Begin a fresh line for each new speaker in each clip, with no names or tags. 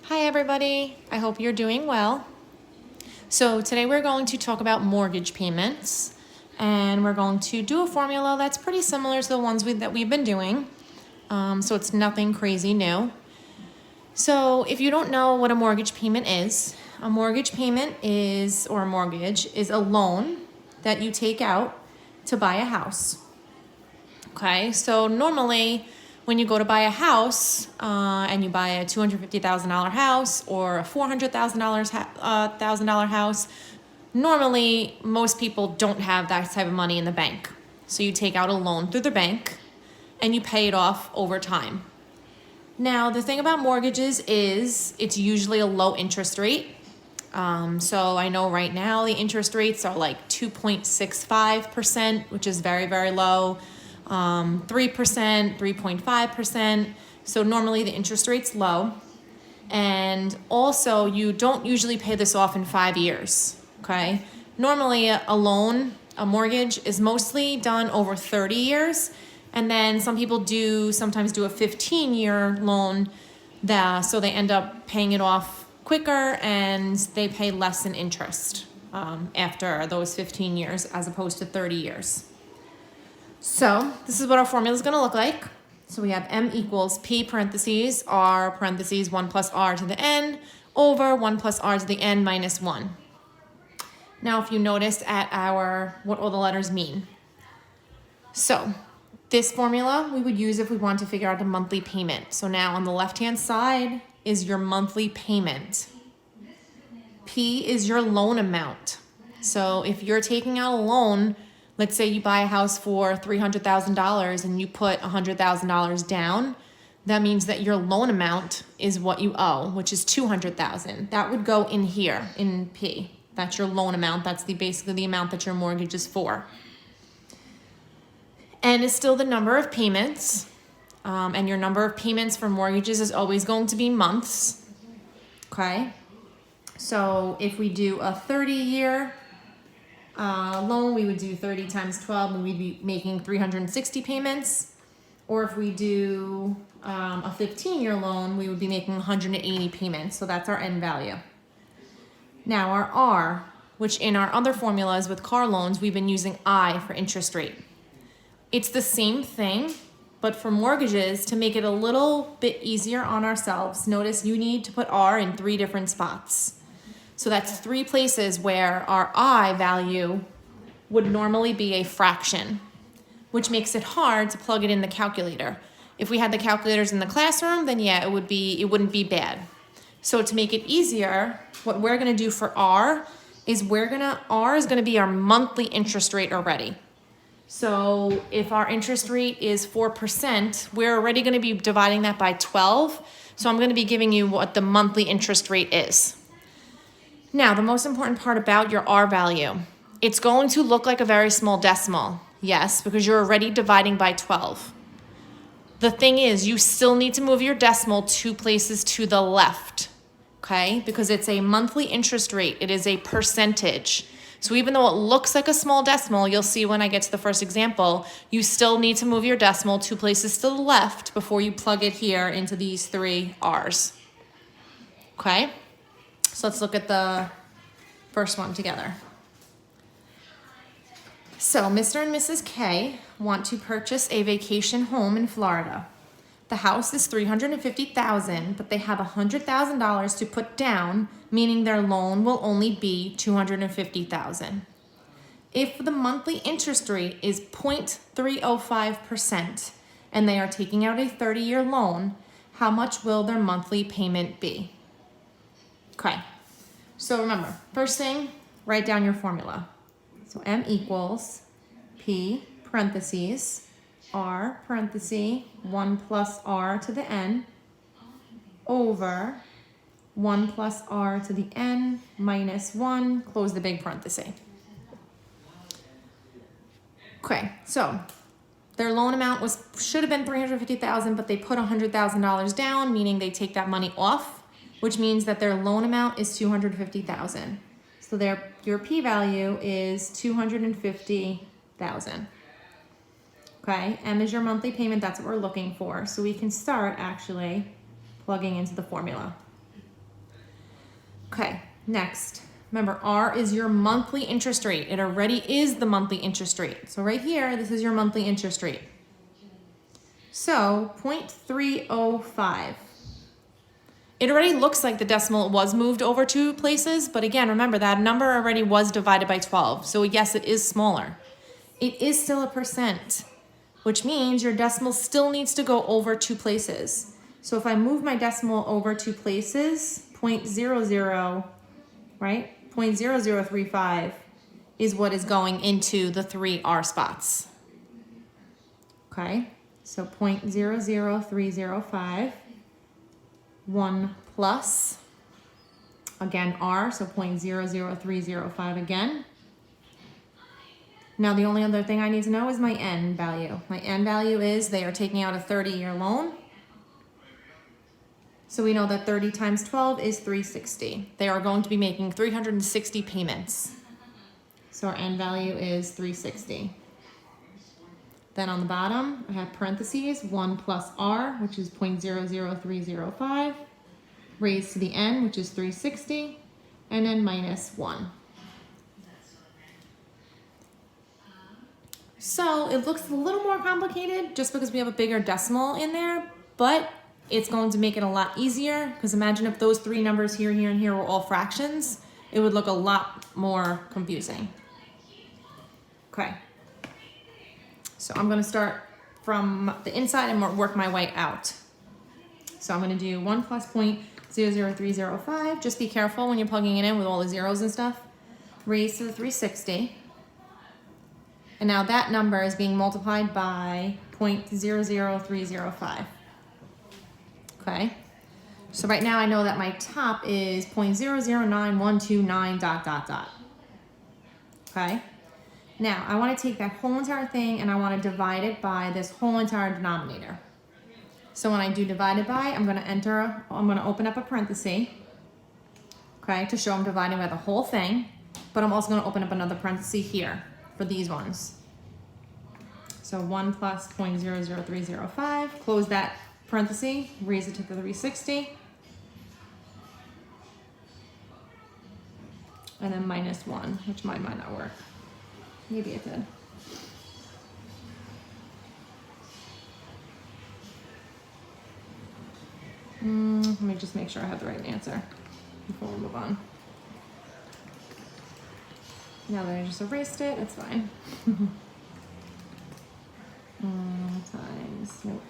Hi everybody, I hope you're doing well. So today we're going to talk about mortgage payments, and we're going to do a formula that's pretty similar to the ones that we've been doing. So it's nothing crazy new. So if you don't know what a mortgage payment is, a mortgage payment is, or a mortgage is a loan that you take out to buy a house. Okay, so normally when you go to buy a house and you buy a $250,000 house or a $400,000 house, normally most people don't have that type of money in the bank. So you take out a loan through the bank and you pay it off over time. Now, the thing about mortgages is it's usually a low interest rate. So I know right now the interest rates are like 2.65%, which is very, very low. 3%, 3.5%. So normally the interest rate's low. And also you don't usually pay this off in 5 years, okay? Normally a loan, a mortgage is mostly done over 30 years. And then some people sometimes do a 15-year loan so they end up paying it off quicker and they pay less in interest after those 15 years as opposed to 30 years. So this is what our formula is going to look like. So we have M equals P parentheses R parentheses 1 plus R to the N over 1 plus R to the N minus 1. Now if you notice at what all the letters mean. So this formula we would use if we want to figure out a monthly payment. So now on the left-hand side is your monthly payment. P is your loan amount. So if you're taking out a loan, let's say you buy a house for $300,000 and you put $100,000 down, that means that your loan amount is what you owe, which is $200,000. That would go in here in P. That's your loan amount. That's basically the amount that your mortgage is for. N is still the number of payments, and your number of payments for mortgages is always going to be months, okay? So if we do a 30-year loan, we would do 30 times 12 and we'd be making 360 payments. Or if we do a 15-year loan, we would be making 180 payments. So that's our N value. Now our R, which in our other formulas with car loans, we've been using I for interest rate. It's the same thing, but for mortgages, to make it a little bit easier on ourselves, notice you need to put R in 3 different spots. So that's 3 places where our I value would normally be a fraction, which makes it hard to plug it in the calculator. If we had the calculators in the classroom, then yeah, it wouldn't be bad. So to make it easier, what we're gonna do for R is R is gonna be our monthly interest rate already. So if our interest rate is 4%, we're already gonna be dividing that by 12. So I'm gonna be giving you what the monthly interest rate is. Now, the most important part about your R value, it's going to look like a very small decimal. Yes, because you're already dividing by 12. The thing is, you still need to move your decimal 2 places to the left, okay? Because it's a monthly interest rate. It is a percentage. So even though it looks like a small decimal, you'll see when I get to the first example, you still need to move your decimal 2 places to the left before you plug it here into these 3 R's, okay? So let's look at the first one together. So Mr. and Mrs. K want to purchase a vacation home in Florida. The house is $350,000, but they have $100,000 to put down, meaning their loan will only be $250,000. If the monthly interest rate is 0.305% and they are taking out a 30-year loan, how much will their monthly payment be? Okay, so remember, first thing, write down your formula. So M equals P parentheses R parenthesis 1 plus R to the N over 1 plus R to the N minus 1, close the big parenthesis. Okay, so their loan amount should have been $350,000, but they put $100,000 down, meaning they take that money off, which means that their loan amount is $250,000. So your P value is $250,000. Okay, M is your monthly payment, that's what we're looking for. So we can start actually plugging into the formula. Okay, next. Remember, R is your monthly interest rate. It already is the monthly interest rate. So right here, this is your monthly interest rate. So 0.305. It already looks like the decimal was moved over two places, but again, remember that number already was divided by 12. So yes, it is smaller. It is still a percent, which means your decimal still needs to go over two places. So if I move my decimal over two places, 0.00, right? 0.0035 is what is going into the three R spots. Okay, so 0.00305, 1 plus, again R, so 0.00305 again. Now the only other thing I need to know is my N value. My N value is they are taking out a 30-year loan. So we know that 30 times 12 is 360. They are going to be making 360 payments. So our N value is 360. Then on the bottom, I have parentheses, 1 plus R, which is 0.00305, raised to the N, which is 360, and then minus 1. So it looks a little more complicated just because we have a bigger decimal in there, but it's going to make it a lot easier, because imagine if those three numbers here, here, and here were all fractions, it would look a lot more confusing. Okay. So I'm gonna start from the inside and work my way out. So I'm gonna do 1 plus 0.00305. Just be careful when you're plugging it in with all the zeros and stuff. Raised to the 360. And now that number is being multiplied by 0.00305. Okay, so right now I know that my top is 0.009129 ... Okay, now I want to take that whole entire thing and I want to divide it by this whole entire denominator. So when I do divide it by, I'm going to open up a parenthesis, okay, to show I'm dividing by the whole thing, but I'm also going to open up another parenthesis here for these ones. So 1 plus 0.00305, close that parenthesis, raise it to the 360, and then minus 1, which might not work. Maybe it did. Let me just make sure I have the right answer before we move on. Now that I just erased it, it's fine. Times, nope.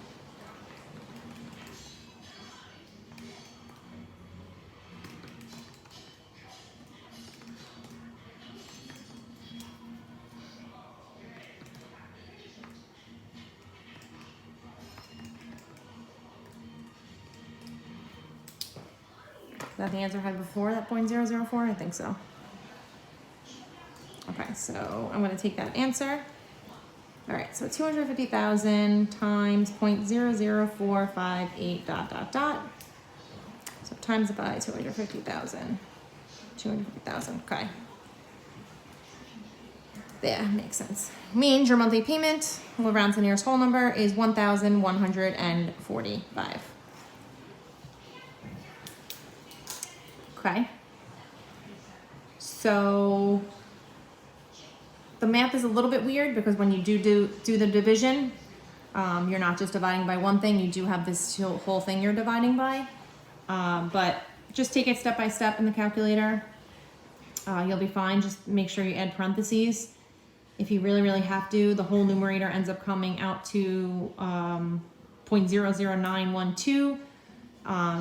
Is that the answer I had before, that 0.004? I think so. Okay, so I'm going to take that answer. All right, so 250,000 times 0.00458 ... So times it by 250,000. 250,000, okay. There, makes sense. Means your monthly payment, we'll round to the nearest whole number, is 1,145. Okay. So the math is a little bit weird because when you do the division, you're not just dividing by one thing, you do have this whole thing you're dividing by. But just take it step by step in the calculator. You'll be fine. Just make sure you add parentheses. If you really, really have to, the whole numerator ends up coming out to 0.00912.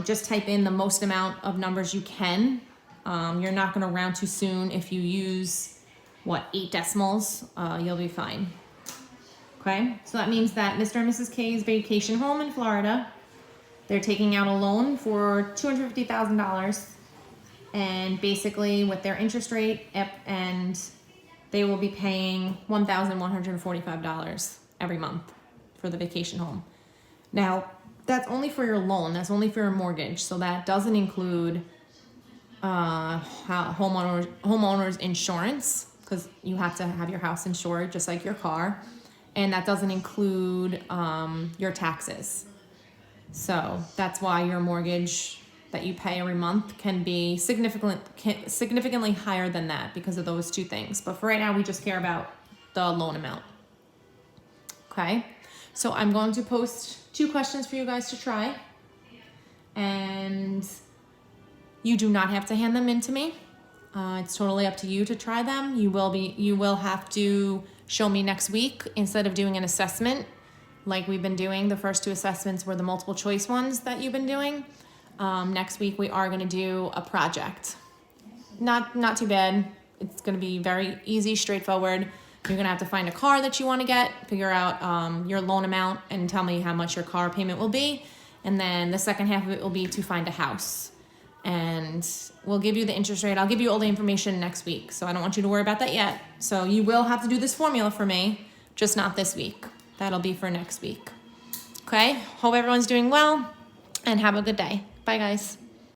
Just type in the most amount of numbers you can. You're not going to round too soon. If you use, 8 decimals, you'll be fine. Okay, so that means that Mr. and Mrs. K's vacation home in Florida, they're taking out a loan for $250,000, and basically with their interest rate, and they will be paying $1,145 every month for the vacation home. Now, that's only for your loan. That's only for your mortgage. So that doesn't include homeowners insurance, because you have to have your house insured just like your car. And that doesn't include your taxes. So that's why your mortgage that you pay every month can be significantly higher than that because of those two things. But for right now, we just care about the loan amount. Okay, so I'm going to post 2 questions for you guys to try, and you do not have to hand them in to me. It's totally up to you to try them. You will have to show me next week instead of doing an assessment like we've been doing. The first 2 assessments were the multiple choice ones that you've been doing. Next week we are going to do a project. Not too bad. It's going to be very easy, straightforward. You're going to have to find a car that you want to get, figure out your loan amount, and tell me how much your car payment will be. And then the second half of it will be to find a house. And we'll give you the interest rate. I'll give you all the information next week, so I don't want you to worry about that yet. So you will have to do this formula for me, just not this week. That'll be for next week. Okay? Hope everyone's doing well, and have a good day. Bye, guys.